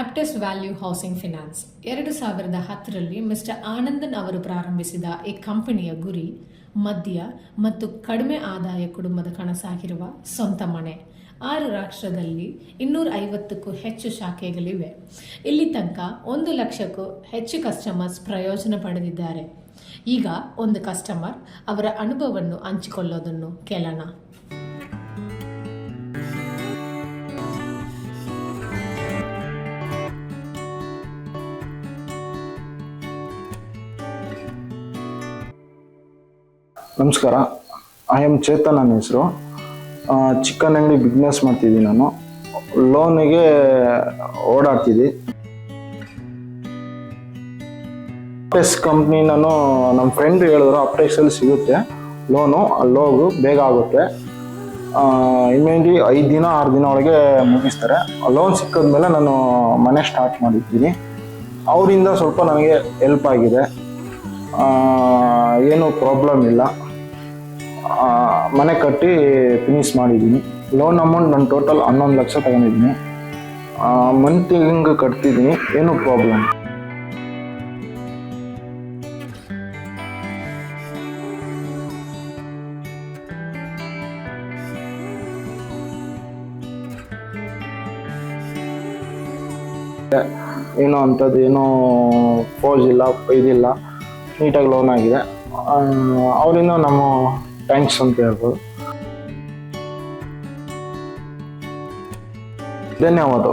ಆಪ್ಟೆಸ್ value housing finance 2010ರಲ್ಲಿ mister Anandan ಅವರು ಪ್ರಾರಂಭಿಸಿದ ಈ ಕಂಪನಿಯ ಗುರಿ ಮಧ್ಯ ಮತ್ತು ಕಡಿಮೆ ಆದಾಯ ಕುಟುಂಬದ ಕನಸಾಗಿರುವ ಸ್ವಂತ ಮನೆ. 6 ರಾಷ್ಟ್ರದಲ್ಲಿ 250ಕ್ಕೂ ಹೆಚ್ಚು ಶಾಖೆಗಳಿವೆ. ಇಲ್ಲಿ ತನಕ 1 ಲಕ್ಷಕ್ಕೂ ಹೆಚ್ಚು ಕಸ್ಟಮರ್ಸ್ ಪ್ರಯೋಜನ ಪಡೆದಿದ್ದಾರೆ. ಈಗ ಒಂದು ಕಸ್ಟಮರ್ ಅವರ ಅನುಭವವನ್ನು ಹಂಚಿಕೊಳ್ಳೋದನ್ನು ಕೇಳೋಣ. ನಮಸ್ಕಾರ, ಐ ಆಮ್ ಚೇತನ್ ನನ್ನ ಹೆಸರು. ಚಿಕನ್ ಅಂಗಡಿ ಬಿಸ್ನೆಸ್ ಮಾಡ್ತಿದ್ದೀನಿ. ನಾನು ಲೋನಿಗೆ ಓಡಾಡ್ತಿದ್ದೆ. ಅಪ್ಟೆಕ್ಸ್ ಕಂಪ್ನಿ ನಾನು ನಮ್ಮ ಫ್ರೆಂಡ್ ಹೇಳಿದ್ರು ಅಪ್ಟೆಕ್ಸಲ್ಲಿ ಸಿಗುತ್ತೆ ಲೋನು, ಅಲ್ಲಿ ಹೋಗು ಬೇಗ ಆಗುತ್ತೆ, ಇಮಿಡಿಯೇಟ್ಲಿ 5 ದಿನ 6 ದಿನ ಒಳಗೆ ಮುಗಿಸ್ತಾರೆ. ಲೋನ್ ಸಿಕ್ಕಿದ್ಮೇಲೆ ನಾನು ಮನೆ ಸ್ಟಾರ್ಟ್ ಮಾಡಿದ್ದೀನಿ. ಅವರಿಂದ ಸ್ವಲ್ಪ ನನಗೆ ಹೆಲ್ಪ್ ಆಗಿದೆ, ಏನೂ ಪ್ರಾಬ್ಲಮ್ ಇಲ್ಲ. ಮನೆ ಕಟ್ಟಿ ಫಿನಿಶ್ ಮಾಡಿದ್ದೀನಿ. ಲೋನ್ ಅಮೌಂಟ್ ನಾನು ಟೋಟಲ್ 11 ಲಕ್ಷ ತಗೊಂಡಿದ್ದೀನಿ. ಮಂತ್ಲಿ ಕಟ್ತಿದ್ದೀನಿ, ಏನೂ ಪ್ರಾಬ್ಲಮ್. ಏನೋ ಅಂಥದ್ದು ಏನೋ ಫೋರ್ಸ್ ಇಲ್ಲ, ಇದಿಲ್ಲ, ನೀಟಾಗಿ ಲೋನ್ ಆಗಿದೆ. ಅವರಿಂದ ನಮ್ಮ ಥ್ಯಾಂಕ್ಸ್ ಅಂತ ಹೇಳ್ಬೋದು. ಧನ್ಯವಾದ.